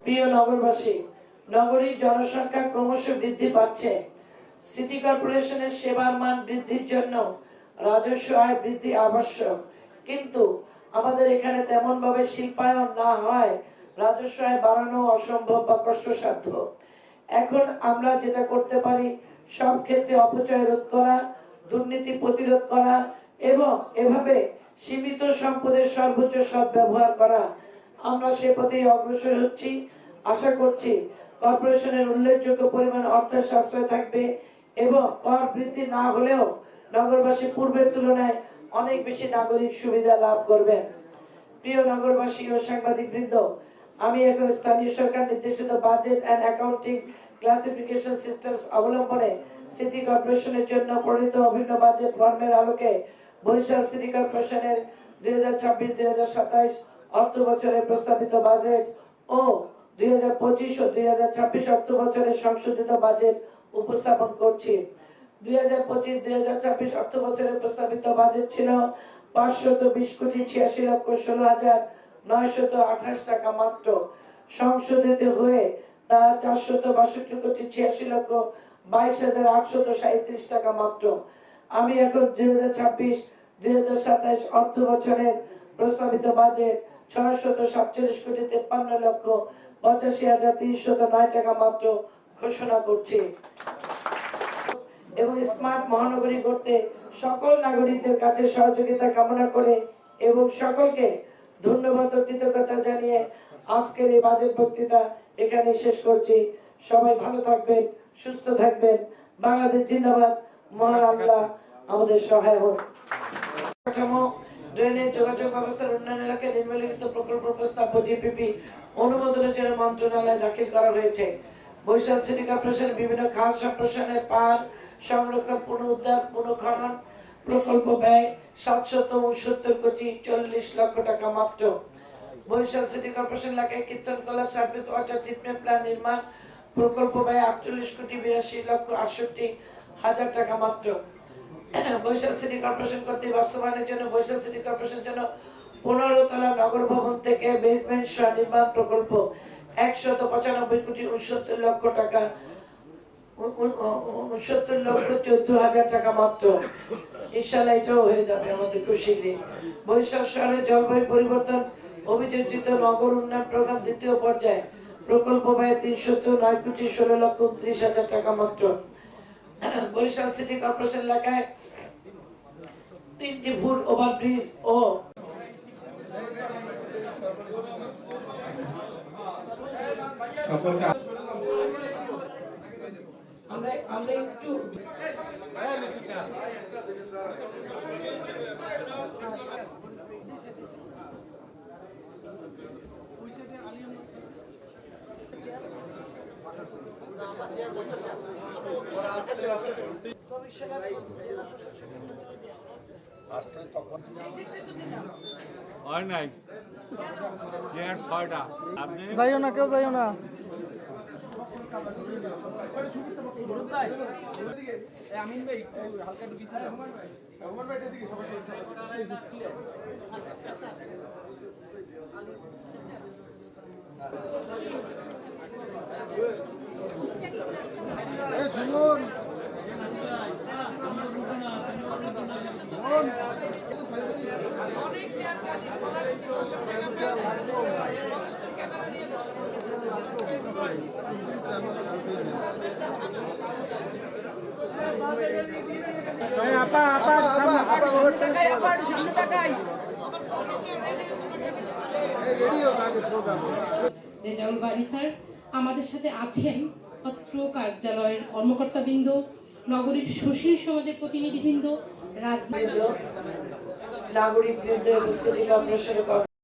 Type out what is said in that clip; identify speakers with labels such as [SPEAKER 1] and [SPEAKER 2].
[SPEAKER 1] প্রিয় নগরবাসী, নগরীর জনসংখ্যা ক্রমশ বৃদ্ধি পাচ্ছে। সিটি কর্পোরেশনের সেবার মান বৃদ্ধির জন্য রাজস্ব আয় বৃদ্ধি আবশ্যক, কিন্তু আমাদের এখানে তেমন ভাবে শিল্পায়ন না হয় রাজস্ব আয় বাড়ানো অসম্ভব বা কষ্টসাধ্য। এখন আমরা যেটা করতে পারি, সব ক্ষেত্রে অপচয় রোধ করা, দুর্নীতি প্রতিরোধ করা এবং এভাবে সীমিত সম্পদের সর্বোচ্চ সদ্ব্যবহার করা। আমরা সে পথেই অগ্রসর হচ্ছি। আশা করছি কর্পোরেশনের উল্লেখযোগ্য পরিমাণ অর্থ সাশ্রয় থাকবে এবং কর বৃদ্ধি না হলেও নগরবাসী পূর্বের তুলনায় অনেক বেশি নাগরিক সুবিধা লাভ করবেন। প্রিয় নগরবাসী ও সাংবাদিক বৃন্দ, আমি এখন স্থানীয় সরকার নির্দেশিত budget and accounting classification systems অবলম্বনে সিটি কর্পোরেশনের জন্য প্রণীত অভিন্ন বাজেট ফর্মের আলোকে বরিশাল সিটি কর্পোরেশনের 2026-2027 অর্থ বছরের প্রস্তাবিত বাজেট ও 2025 ও 2026 অর্থ বছরের সংশোধিত বাজেট উপস্থাপন করছি। 2025-2026 অর্থ বছরের প্রস্তাবিত বাজেট ছিল 520,86,16,928 টাকা মাত্র। সংশোধিত হয়ে তা 462,86,22,837 টাকা মাত্র। আমি এখন 2026-2027 অর্থ বছরের প্রস্তাবিত বাজেট 647,53,85,309 টাকা মাত্র ঘোষণা করছি এবং স্মার্ট মহানগরী করতে সকল নাগরিকদের কাছে সহযোগিতা কামনা করে এবং সকলকে ধন্যবাদ ও কৃতজ্ঞতা জানিয়ে আজকের এই বাজেট বক্তৃতা এখানে শেষ করছি। সবাই ভালো থাকবেন, সুস্থ থাকবেন। বাংলাদেশ জিন্দাবাদ। মহান আল্লাহ আমাদের সহায় হোক। ড্রেনেজ যোগাযোগ ব্যবস্থার উন্নয়নের লক্ষ্যে নিম্নলিখিত প্রকল্প প্রস্তাব জিপিপি অনুমোদনের জন্য মন্ত্রণালয়ে দাখিল করা হয়েছে। বরিশাল সিটি কর্পোরেশন বিভিন্ন খাল সম্প্রসারণের পার সংরক্ষণ, পুনরুদ্ধার, পুনঃখনন প্রকল্প ব্যয় 769,40,40 লক্ষ টাকা মাত্র। বরিশাল সিটি কর্পোরেশন এলাকায় কীর্তনকলা সার্ভিস ওয়াটার ট্রিটমেন্ট প্ল্যান্ট নির্মাণ প্রকল্প ব্যয় 48,82,68,000 টাকা মাত্র। বরিশাল সিটি কর্পোরেশন কর্তৃক বাস্তবায়নের জন্য বরিশাল সিটি কর্পোরেশন জন্য 15 তলা নগর ভবন থেকে বেসমেন্ট সহ নির্মাণ প্রকল্প 195,69 লক্ষ টাকা, 69,14,000 টাকা মাত্র। ইনশাআল্লাহ এটাও হয়ে যাবে আমাদের খুব শীঘ্রই। বরিশাল শহরের জলবায়ু পরিবর্তন অভিযোজিত নগর উন্নয়ন প্রোগ্রাম দ্বিতীয় পর্যায়ে প্রকল্প ব্যয় 309,16,29,000 টাকা মাত্র। বরিশাল সিটি কর্পোরেশন এলাকায় 3টি ফুট ওভারব্রিজ ও আমরা একটু
[SPEAKER 2] যাইও না, কেউ যাইও না। আমিন ভাই একটু হালকা পিছিয়ে যাও। রহমান ভাই এদিকে সবাই এই শুনুন, অনেক জায়গায় পলাশ বসার জায়গা পেয়ে যায়, পলাশ তো ক্যামেরা নিয়ে বসে।
[SPEAKER 3] রেজাউল বারী স্যার আমাদের সাথে আছেন, পত্র কার্যালয়ের কর্মকর্তাবৃন্দ, নগরীর সুশীল সমাজের প্রতিনিধিবৃন্দ,
[SPEAKER 1] নাগরিক বৃন্দ এবং সিটি কর্পোরেশনের